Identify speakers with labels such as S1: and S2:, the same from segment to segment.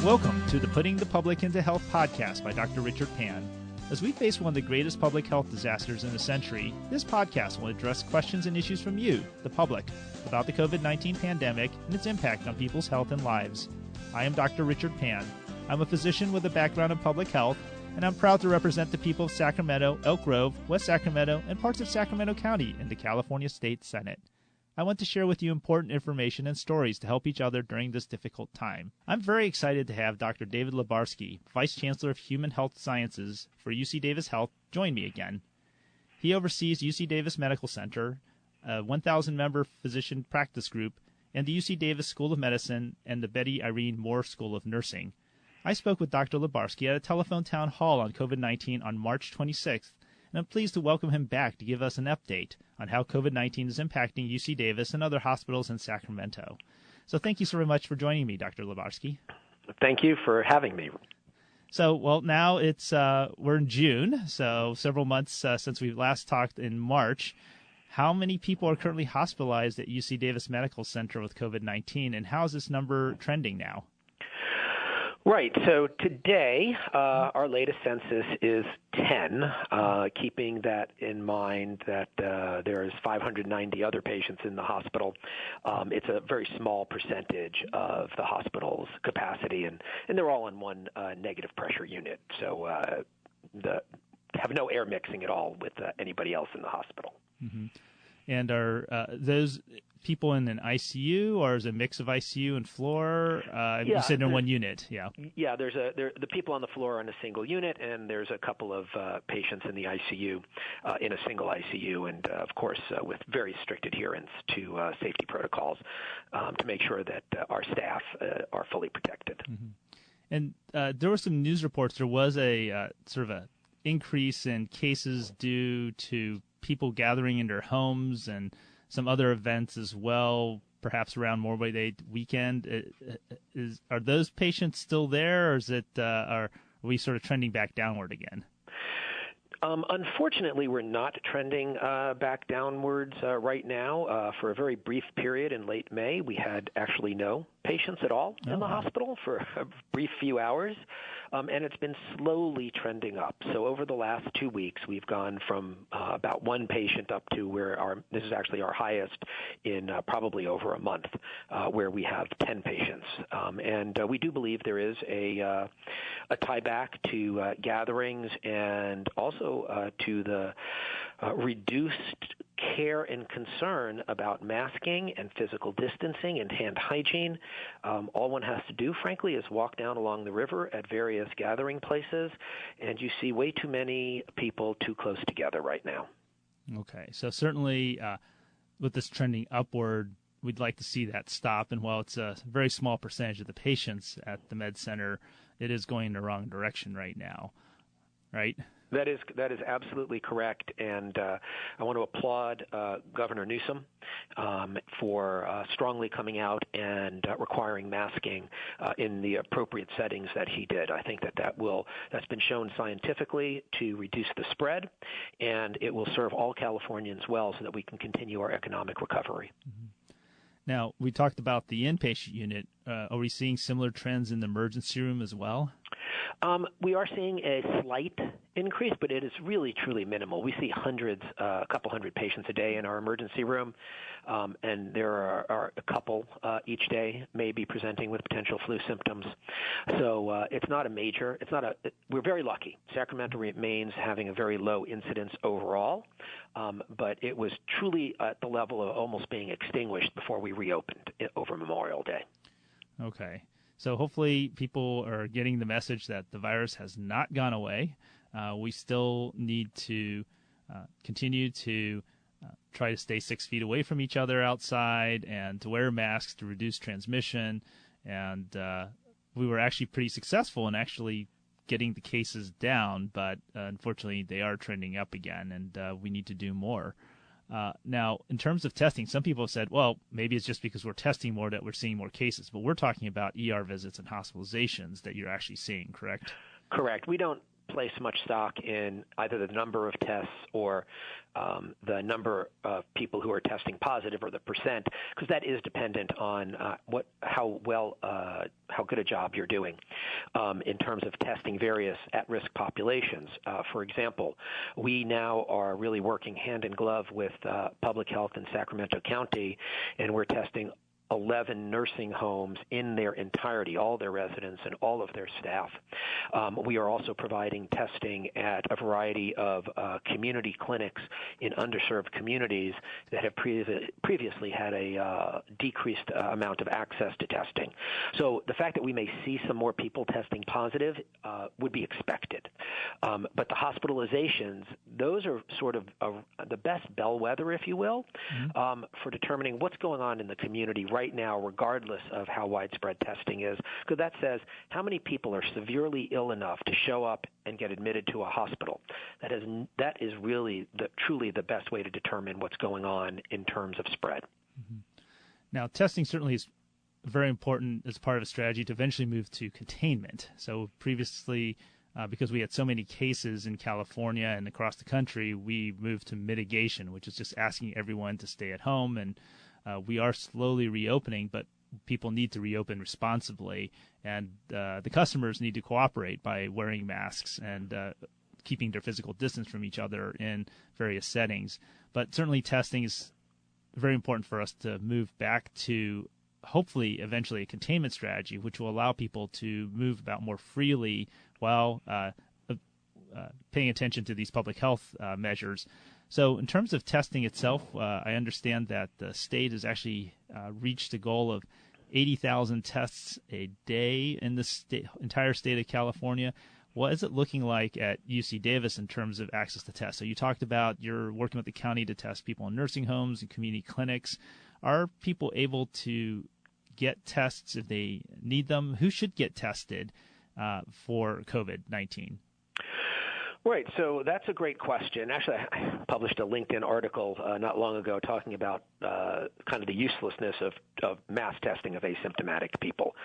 S1: Welcome to the Putting the Public into Health podcast by Dr. Richard Pan. As we face one of the greatest public health disasters in a century, this podcast will address questions and issues from you, the public, about the COVID-19 pandemic and its impact on people's health and lives. I am Dr. Richard Pan. I'm a physician with a background in public health, and I'm proud to represent the people of Sacramento, Elk Grove, West Sacramento, and parts of Sacramento County in the California State Senate. I want to share with you important information and stories to help each other during this difficult time. I'm very excited to have Dr. David Lubarsky, Vice Chancellor of Human Health Sciences for UC Davis Health, join me again. He oversees UC Davis Medical Center, a 1,000-member physician practice group, and the UC Davis School of Medicine and the Betty Irene Moore School of Nursing. I spoke with Dr. Lubarsky at a telephone town hall on COVID-19 on March 26th, and I'm pleased to welcome him back to give us an update on how COVID-19 is impacting UC Davis and other hospitals in Sacramento. So thank you so very much for joining me, Dr. Lubarsky.
S2: Thank you for having me.
S1: So, well, now we're in June, so several months since we last talked in March. How many people are currently hospitalized at UC Davis Medical Center with COVID-19, and how is this number trending now?
S2: Right. So today, our latest census is 10, keeping that in mind that there is 590 other patients in the hospital. It's a very small percentage of the hospital's capacity, and they're all in one negative pressure unit. So have no air mixing at all with anybody else in the hospital.
S1: Mm-hmm. And are those people in an ICU, or is it a mix of ICU and floor? You said in one unit, yeah. Yeah,
S2: the people on the floor are in a single unit, and there's a couple of patients in the ICU, in a single ICU, and of course with very strict adherence to safety protocols to make sure that our staff are fully protected.
S1: Mm-hmm. And there were some news reports. There was a sort of a increase in cases due to people gathering in their homes and some other events as well, perhaps around Memorial Day weekend. Are those patients still there, or are we sort of trending back downward again?
S2: Unfortunately, we're not trending back downwards right now. For a very brief period in late May, we had actually no patients at all in the hospital for a brief few hours, and it's been slowly trending up. So over the last 2 weeks, we've gone from about one patient up to where this is actually our highest in probably over a month, where we have 10 patients. And we do believe there is a tie back to gatherings and also to the reduced care and concern about masking and physical distancing and hand hygiene. All one has to do, frankly, is walk down along the river at various gathering places, and you see way too many people too close together right now.
S1: Okay, so certainly with this trending upward, we'd like to see that stop, and while it's a very small percentage of the patients at the Med Center, it is going in the wrong direction right now, right?
S2: That is absolutely correct, and I want to applaud Governor Newsom for strongly coming out and requiring masking in the appropriate settings that he did. I think that's been shown scientifically to reduce the spread, and it will serve all Californians well so that we can continue our economic recovery.
S1: Mm-hmm. Now, we talked about the inpatient unit. Are we seeing similar trends in the emergency room as well?
S2: We are seeing a slight increase, but it is really, truly minimal. We see a couple hundred patients a day in our emergency room, and there are a couple each day maybe presenting with potential flu symptoms. So it's not a major. We're very lucky. Sacramento remains having a very low incidence overall, but it was truly at the level of almost being extinguished before we reopened over Memorial Day.
S1: Okay. So hopefully people are getting the message that the virus has not gone away. We still need to continue to try to stay 6 feet away from each other outside and to wear masks to reduce transmission. And we were actually pretty successful in actually getting the cases down, but unfortunately they are trending up again, and we need to do more. Now, in terms of testing, some people have said, well, maybe it's just because we're testing more that we're seeing more cases, but we're talking about ER visits and hospitalizations that you're actually seeing, correct?
S2: Correct. We don't place much stock in either the number of tests or the number of people who are testing positive or the percent, because that is dependent on how good a job you're doing in terms of testing various at-risk populations. For example, we now are really working hand in glove with public health in Sacramento County, and we're testing 11 nursing homes in their entirety, all their residents and all of their staff. We are also providing testing at a variety of community clinics in underserved communities that have previously had a decreased amount of access to testing. So the fact that we may see some more people testing positive would be expected. But the hospitalizations, those are sort of the best bellwether, if you will, for determining what's going on in the community right now, regardless of how widespread testing is, because that says how many people are severely ill enough to show up and get admitted to a hospital. That is really truly the best way to determine what's going on in terms of spread.
S1: Mm-hmm. Now, testing certainly is very important as part of a strategy to eventually move to containment. So previously, because we had so many cases in California and across the country, we moved to mitigation, which is just asking everyone to stay at home. And we are slowly reopening, but people need to reopen responsibly, and the customers need to cooperate by wearing masks and keeping their physical distance from each other in various settings. But certainly testing is very important for us to move back to hopefully eventually a containment strategy, which will allow people to move about more freely while paying attention to these public health measures. So in terms of testing itself, I understand that the state has actually reached a goal of 80,000 tests a day in the entire state of California. What is it looking like at UC Davis in terms of access to tests? So you talked about you're working with the county to test people in nursing homes and community clinics. Are people able to get tests if they need them? Who should get tested for COVID-19?
S2: Right. So that's a great question. Actually, I published a LinkedIn article not long ago talking about kind of the uselessness of mass testing of asymptomatic people.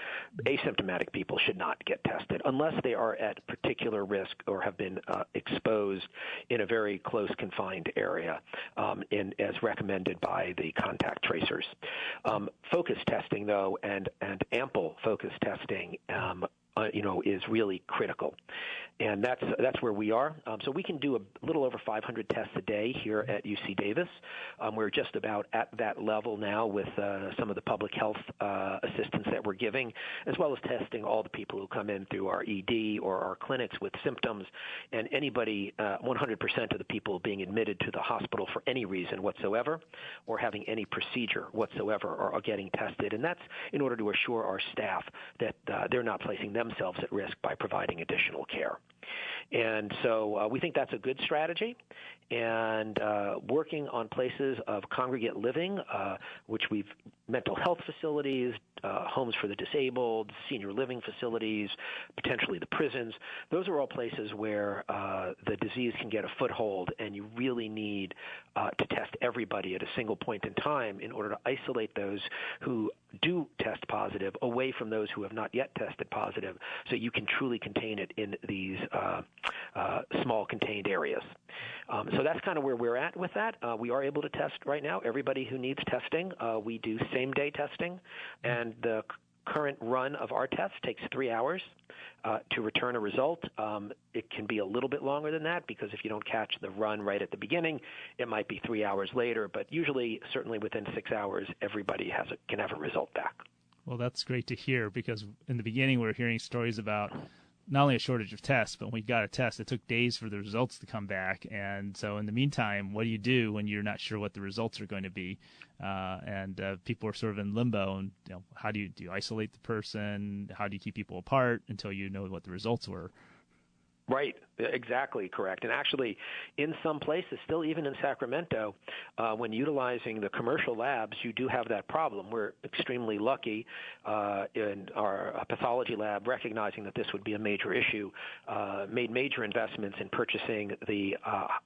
S2: Asymptomatic people should not get tested unless they are at particular risk or have been exposed in a very close confined area as recommended by the contact tracers. Focus testing, though, and ample focus testing is really critical. And that's where we are. So we can do a little over 500 tests a day here at UC Davis. We're just about at that level now with some of the public health assistance that we're giving, as well as testing all the people who come in through our ED or our clinics with symptoms. And anybody, 100% of the people being admitted to the hospital for any reason whatsoever or having any procedure whatsoever are getting tested. And that's in order to assure our staff that they're not placing themselves at risk by providing additional care. And so we think that's a good strategy. And working on places of congregate living, which we've mental health facilities, homes for the disabled, senior living facilities, potentially the prisons, those are all places where the disease can get a foothold, and you really need to test everybody at a single point in time in order to isolate those who do test positive away from those who have not yet tested positive, so you can truly contain it in these small contained areas. So that's kind of where we're at with that. We are able to test right now everybody who needs testing. We do same-day testing, and the current run of our test takes 3 hours to return a result. It can be a little bit longer than that because if you don't catch the run right at the beginning, it might be 3 hours later. But usually, certainly within 6 hours, everybody can have a result back.
S1: Well, that's great to hear because in the beginning, we were hearing stories about not only a shortage of tests, but when we got a test, it took days for the results to come back. And so in the meantime, what do you do when you're not sure what the results are going to be? And people are sort of in limbo. And how do you isolate the person? How do you keep people apart until you know what the results were?
S2: Right. Exactly correct. And actually, in some places, still even in Sacramento, when utilizing the commercial labs, you do have that problem. We're extremely lucky in our pathology lab, recognizing that this would be a major issue, made major investments in purchasing the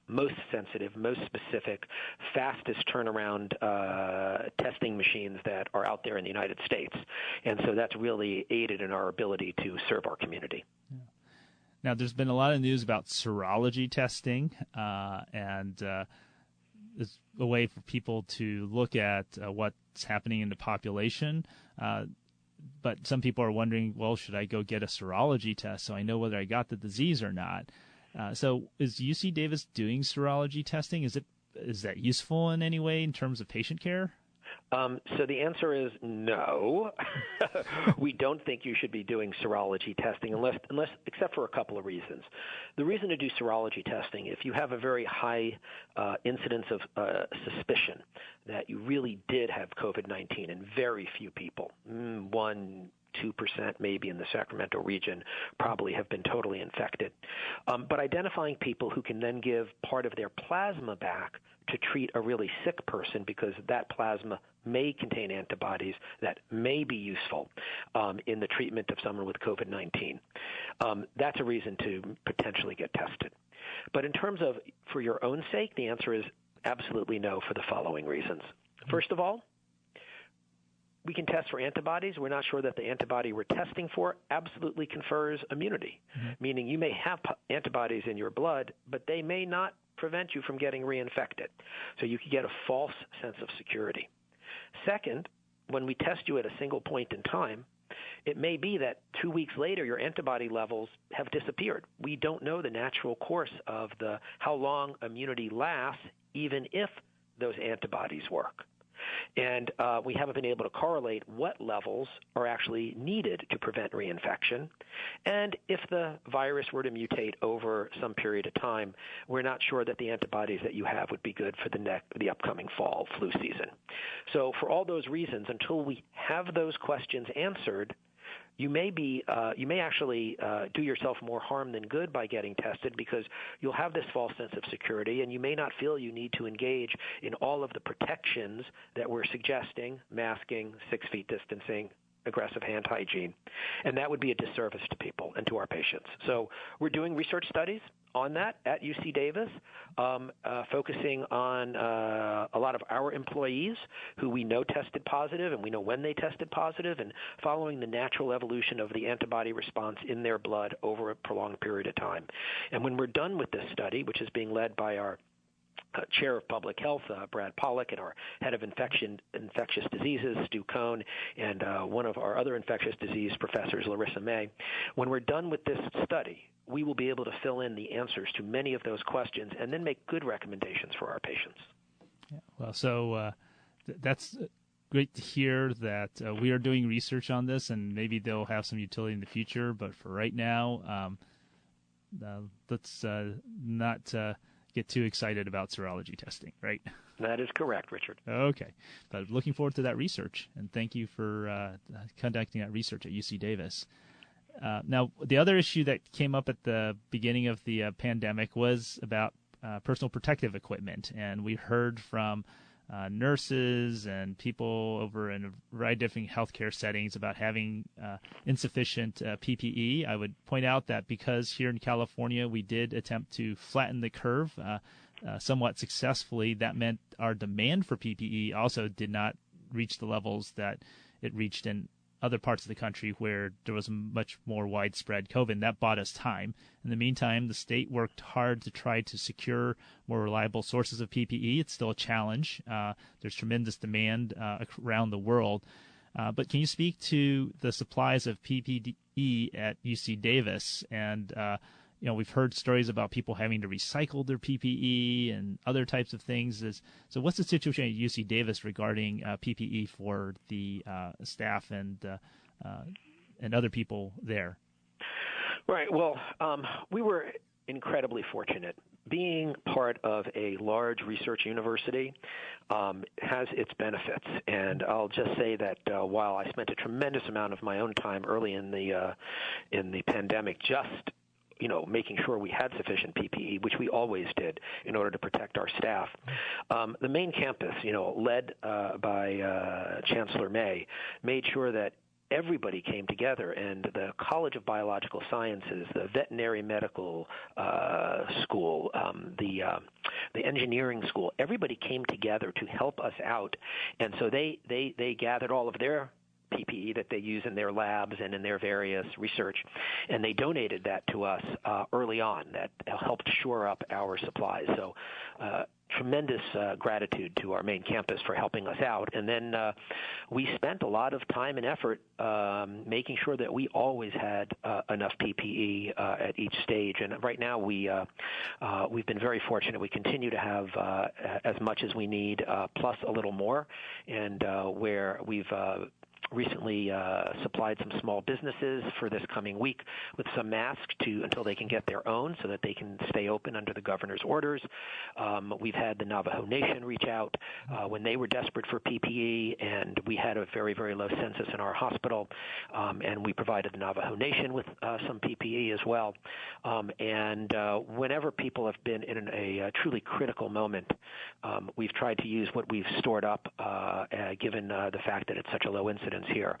S2: most sensitive, most specific, fastest turnaround testing machines that are out there in the United States. And so that's really aided in our ability to serve our community.
S1: Yeah. Now, there's been a lot of news about serology testing, and it's a way for people to look at what's happening in the population. But some people are wondering, well, should I go get a serology test so I know whether I got the disease or not? So is UC Davis doing serology testing? Is that useful in any way in terms of patient care?
S2: So the answer is no. We don't think you should be doing serology testing unless, except for a couple of reasons. The reason to do serology testing, if you have a very high incidence of suspicion that you really did have COVID-19, and very few people, 1-2% maybe in the Sacramento region, probably have been totally infected. But identifying people who can then give part of their plasma back to treat a really sick person, because that plasma may contain antibodies that may be useful in the treatment of someone with COVID-19. That's a reason to potentially get tested. But in terms of for your own sake, the answer is absolutely no for the following reasons. First of all, we can test for antibodies. We're not sure that the antibody we're testing for absolutely confers immunity, meaning you may have antibodies in your blood, but they may not prevent you from getting reinfected. So you could get a false sense of security. Second, when we test you at a single point in time, it may be that 2 weeks later your antibody levels have disappeared. We don't know the natural course of how long immunity lasts, even if those antibodies work. And we haven't been able to correlate what levels are actually needed to prevent reinfection. And if the virus were to mutate over some period of time, we're not sure that the antibodies that you have would be good for the upcoming fall flu season. So for all those reasons, until we have those questions answered, you may actually do yourself more harm than good by getting tested, because you'll have this false sense of security, and you may not feel you need to engage in all of the protections that we're suggesting: masking, 6 feet distancing, aggressive hand hygiene. And that would be a disservice to people and to our patients. So we're doing research studies on that at UC Davis, focusing on a lot of our employees who we know tested positive, and we know when they tested positive, and following the natural evolution of the antibody response in their blood over a prolonged period of time. And when we're done with this study, which is being led by our Chair of Public Health, Brad Pollack, and our Head of Infectious Diseases, Stu Cohn, and one of our other infectious disease professors, Larissa May. When we're done with this study, we will be able to fill in the answers to many of those questions and then make good recommendations for our patients.
S1: Yeah, well, so that's great to hear that we are doing research on this, and maybe they'll have some utility in the future. But for right now, let's not get too excited about serology testing, right?
S2: That is correct, Richard.
S1: Okay. But looking forward to that research, and thank you for conducting that research at UC Davis. Now, the other issue that came up at the beginning of the pandemic was about personal protective equipment, and we heard from nurses and people over in a variety of different healthcare settings about having insufficient PPE. I would point out that because here in California we did attempt to flatten the curve somewhat successfully, that meant our demand for PPE also did not reach the levels that it reached in other parts of the country where there was much more widespread COVID. That bought us time. In the meantime, the state worked hard to try to secure more reliable sources of PPE. It's still a challenge. There's tremendous demand around the world. But can you speak to the supplies of PPE at UC Davis? And we've heard stories about people having to recycle their PPE and other types of things. So what's the situation at UC Davis regarding PPE for the staff and other people there?
S2: Right. Well, we were incredibly fortunate. Being part of a large research university has its benefits, and I'll just say that while I spent a tremendous amount of my own time early in the pandemic just making sure we had sufficient PPE, which we always did in order to protect our staff. The main campus, led by Chancellor May, made sure that everybody came together, and the College of Biological Sciences, the Veterinary Medical School, the engineering school, everybody came together to help us out. And so they gathered all of their PPE that they use in their labs and in their various research, and they donated that to us early on. That helped shore up our supplies. So tremendous gratitude to our main campus for helping us out. And then we spent a lot of time and effort making sure that we always had enough PPE at each stage. And right now we've been very fortunate. We continue to have as much as we need, plus a little more. And where we've recently supplied some small businesses for this coming week with some masks until they can get their own so that they can stay open under the governor's orders. We've had the Navajo Nation reach out when they were desperate for PPE, and we had a very, very low census in our hospital, and we provided the Navajo Nation with some PPE as well. And whenever people have been in a truly critical moment, we've tried to use what we've stored up, given the fact that it's such a low incidence here,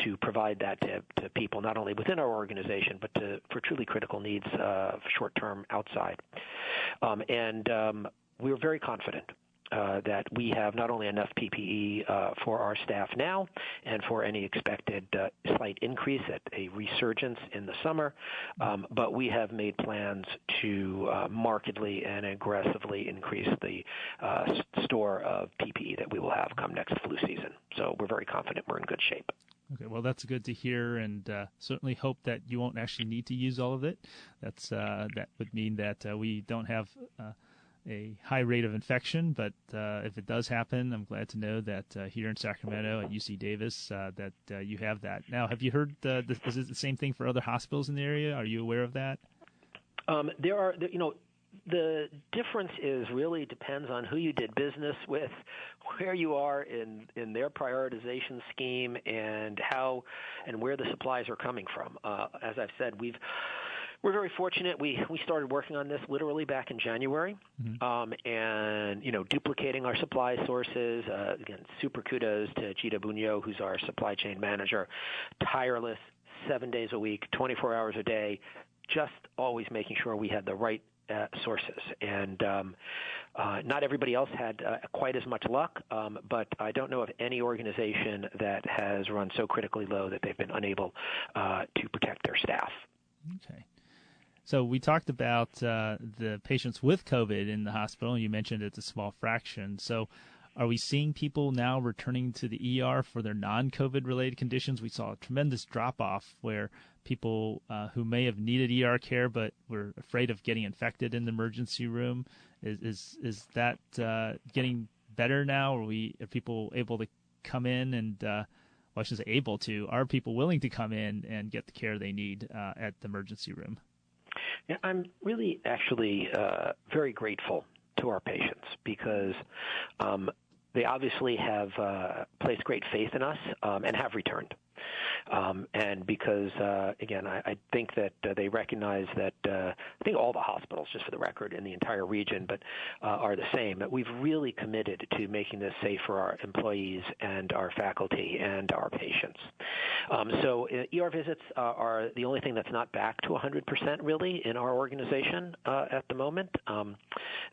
S2: to provide that to people, not only within our organization, but for truly critical needs short-term outside. And we're very confident that we have not only enough PPE for our staff now and for any expected slight increase at a resurgence in the summer, but we have made plans to markedly and aggressively increase the store of PPE that we will have come next flu season. So we're very confident we're in good shape.
S1: Okay, well, that's good to hear, and certainly hope that you won't actually need to use all of it. That would mean that we don't have a high rate of infection, but if it does happen, I'm glad to know that here in Sacramento at UC Davis that you have that. Now, have you heard, is it the same thing for other hospitals in the area? Are you aware of that?
S2: The difference really depends on who you did business with, where you are in their prioritization scheme, and how and where the supplies are coming from. As I've said, we're very fortunate. We started working on this literally back in January, and duplicating our supply sources. Again, super kudos to Gita Buño, who's our supply chain manager. Tireless, 7 days a week, 24 hours a day, just always making sure we had the right sources. And not everybody else had quite as much luck, but I don't know of any organization that has run so critically low that they've been unable to protect their staff.
S1: Okay. So we talked about the patients with COVID in the hospital, and you mentioned it's a small fraction. So are we seeing people now returning to the ER for their non-COVID related conditions? We saw a tremendous drop-off where people who may have needed ER care but were afraid of getting infected in the emergency room. Is that getting better now? Are people able to come in and, well, I shouldn't say able to, are people willing to come in and get the care they need at the emergency room?
S2: Yeah, I'm really actually very grateful to our patients because they obviously have placed great faith in us and have returned. And because, again, I think that they recognize that I think all the hospitals, just for the record, in the entire region, but are the same. That we've really committed to making this safe for our employees and our faculty and our patients. So ER visits are the only thing that's not back to 100% really in our organization at the moment.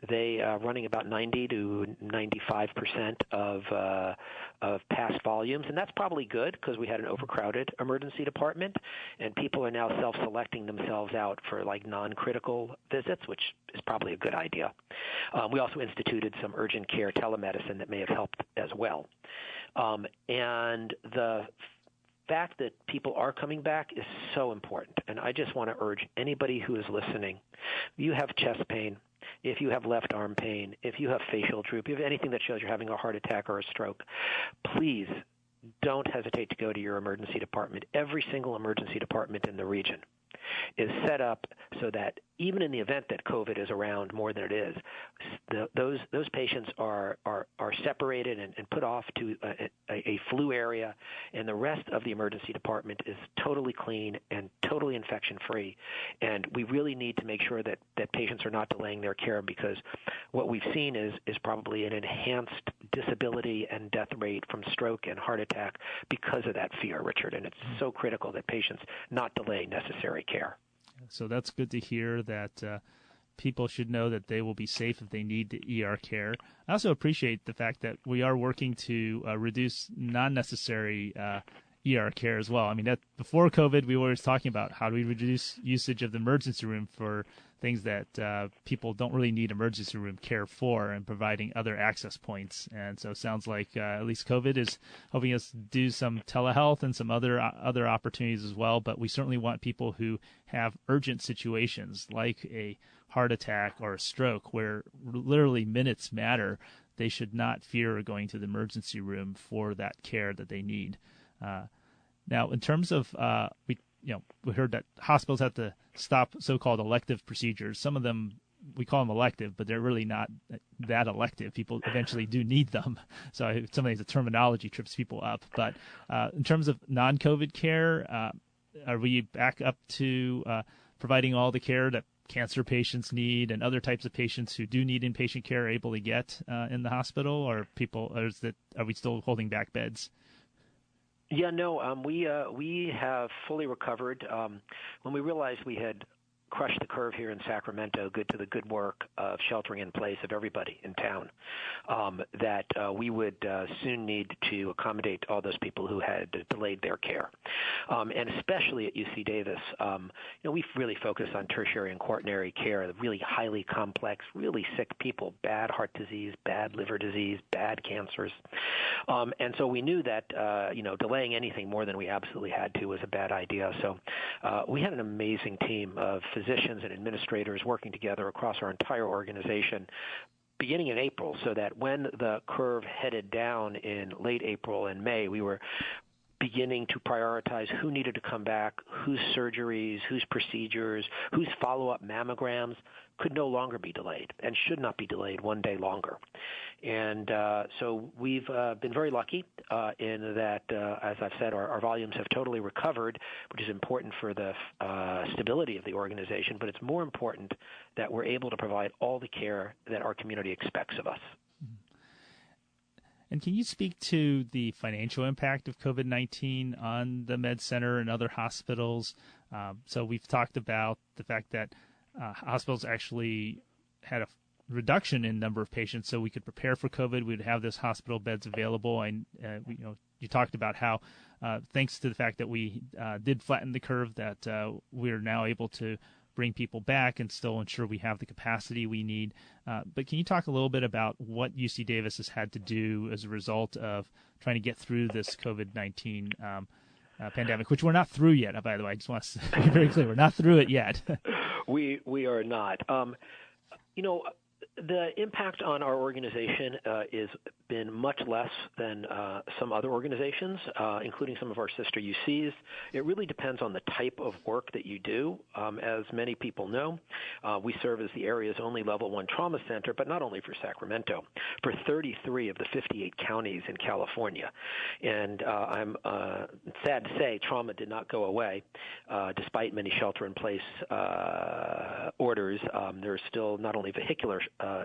S2: They are running about 90 to 95% of past volumes, and that's probably good because we had an overcrowded emergency department, and people are now self-selecting themselves out for like non-critical visits, which is probably a good idea. We also instituted some urgent care telemedicine that may have helped as well. And the fact that people are coming back is so important, and I just want to urge anybody who is listening, if you have chest pain, if you have left arm pain, if you have facial droop, if you have anything that shows you're having a heart attack or a stroke, please don't hesitate to go to your emergency department. Every single emergency department in the region is set up so that even in the event that COVID is around more than it is, those patients are separated and put off to a flu area, and the rest of the emergency department is totally clean and totally infection-free. And we really need to make sure that patients are not delaying their care, because what we've seen is probably an enhanced disability and death rate from stroke and heart attack because of that fear, Richard. And it's so critical that patients not delay necessary care.
S1: So that's good to hear that people should know that they will be safe if they need the ER care. I also appreciate the fact that we are working to reduce non-necessary ER care as well. I mean, before COVID, we were always talking about how do we reduce usage of the emergency room for things that people don't really need emergency room care for, and providing other access points. And so it sounds like at least COVID is helping us do some telehealth and some other opportunities as well. But we certainly want people who have urgent situations like a heart attack or a stroke where literally minutes matter. They should not fear going to the emergency room for that care that they need. Now, in terms of we heard that hospitals have to stop so-called elective procedures. Some of them, we call them elective, but they're really not that elective. People eventually do need them. So sometimes the terminology trips people up. But in terms of non-COVID care, are we back up to providing all the care that cancer patients need and other types of patients who do need inpatient care are able to get in the hospital, or are we still holding back beds?
S2: Yeah, no, we have fully recovered. When we realized we had crushed the curve here in Sacramento, to the good work of sheltering in place of everybody in town, that we would soon need to accommodate all those people who had delayed their care. And especially at UC Davis, we really focus on tertiary and quaternary care, really highly complex, really sick people, bad heart disease, bad liver disease, bad cancers. And so we knew that, delaying anything more than we absolutely had to was a bad idea. So we had an amazing team of physicians and administrators working together across our entire organization beginning in April, so that when the curve headed down in late April and May, we were beginning to prioritize who needed to come back, whose surgeries, whose procedures, whose follow-up mammograms could no longer be delayed and should not be delayed one day longer. And so we've been very lucky in that, as I've said, our volumes have totally recovered, which is important for the stability of the organization, but it's more important that we're able to provide all the care that our community expects of us.
S1: And can you speak to the financial impact of COVID-19 on the Med Center and other hospitals? So we've talked about the fact that hospitals actually had a reduction in number of patients, so we could prepare for COVID. We'd have this hospital beds available, and you talked about how, thanks to the fact that we did flatten the curve, that we're now able to bring people back and still ensure we have the capacity we need. But can you talk a little bit about what UC Davis has had to do as a result of trying to get through this COVID-19 pandemic, which we're not through yet, by the way. I just want to be very clear. We're not through it yet.
S2: We are not. The impact on our organization has been much less than some other organizations, including some of our sister UCs. It really depends on the type of work that you do. As many people know, we serve as the area's only Level 1 trauma center, but not only for Sacramento, for 33 of the 58 counties in California. And I'm sad to say trauma did not go away, despite many shelter-in-place orders. There are still not only vehicular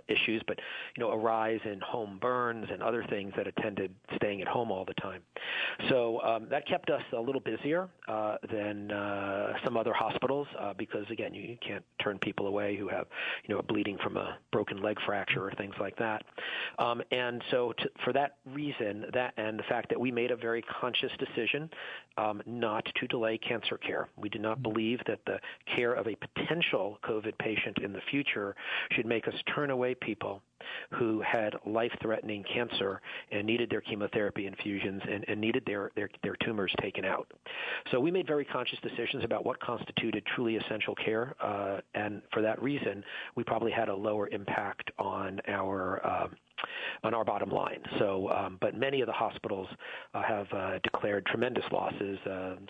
S2: issues, but a rise in home burns and other things that attended staying at home all the time. So that kept us a little busier than some other hospitals because, again, you can't turn people away who have bleeding from a broken leg fracture or things like that. And so for that reason, that and the fact that we made a very conscious decision not to delay cancer care. We do not believe that the care of a potential COVID patient in the future should make us turn away people who had life-threatening cancer and needed their chemotherapy infusions and needed their tumors taken out. So we made very conscious decisions about what constituted truly essential care, and for that reason, we probably had a lower impact on our bottom line. So, but many of the hospitals have declared tremendous losses.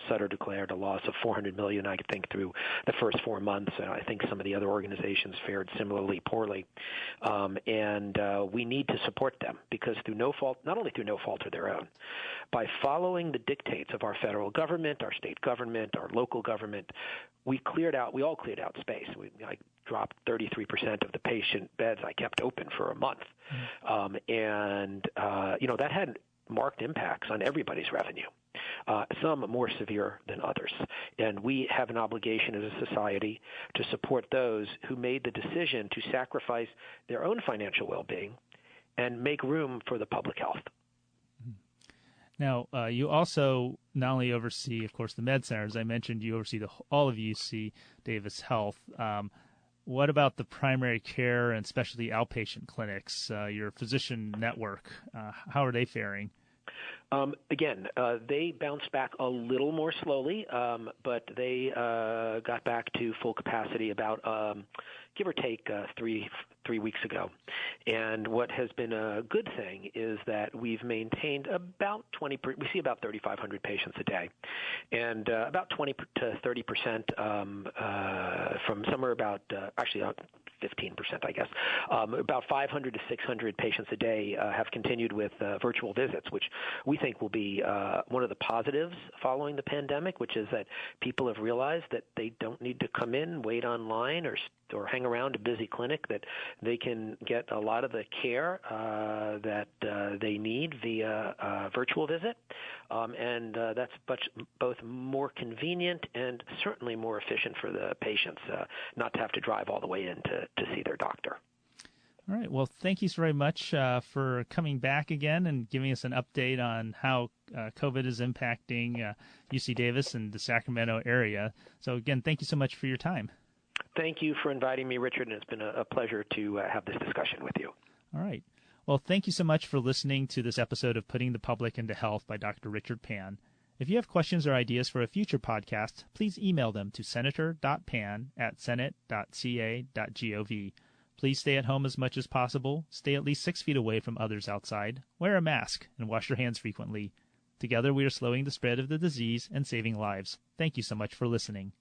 S2: Sutter declared a loss of $400 million, I think, through the first 4 months. I think some of the other organizations fared similarly poorly. And we need to support them because not only through no fault of their own, by following the dictates of our federal government, our state government, our local government, we all cleared out space. I dropped 33% of the patient beds I kept open for a month. And that had marked impacts on everybody's revenue. some more severe than others. And we have an obligation as a society to support those who made the decision to sacrifice their own financial well-being and make room for the public health.
S1: Now, you also not only oversee, of course, the med centers. I mentioned you oversee all of UC Davis Health. What about the primary care and specialty outpatient clinics, your physician network? How are they faring?
S2: Again, they bounced back a little more slowly, but they got back to full capacity about, give or take, three weeks ago. And what has been a good thing is that we've maintained about we see about 3,500 patients a day, and about 20 to 30% from somewhere about, actually 15%, I guess. About 500 to 600 patients a day have continued with virtual visits, which we think will be one of the positives following the pandemic, which is that people have realized that they don't need to come in, wait online, or hang around a busy clinic, that they can get a lot of the care that they need via virtual visit. And that's both more convenient and certainly more efficient for the patients, not to have to drive all the way in to see their doctor.
S1: All right. Well, thank you so very much for coming back again and giving us an update on how COVID is impacting UC Davis and the Sacramento area. So, again, thank you so much for your time.
S2: Thank you for inviting me, Richard, and it's been a pleasure to have this discussion with you.
S1: All right. Well, thank you so much for listening to this episode of Putting the Public into Health by Dr. Richard Pan. If you have questions or ideas for a future podcast, please email them to senator.pan@senate.ca.gov. Please stay at home as much as possible, stay at least 6 feet away from others outside, wear a mask, and wash your hands frequently. Together we are slowing the spread of the disease and saving lives. Thank you so much for listening.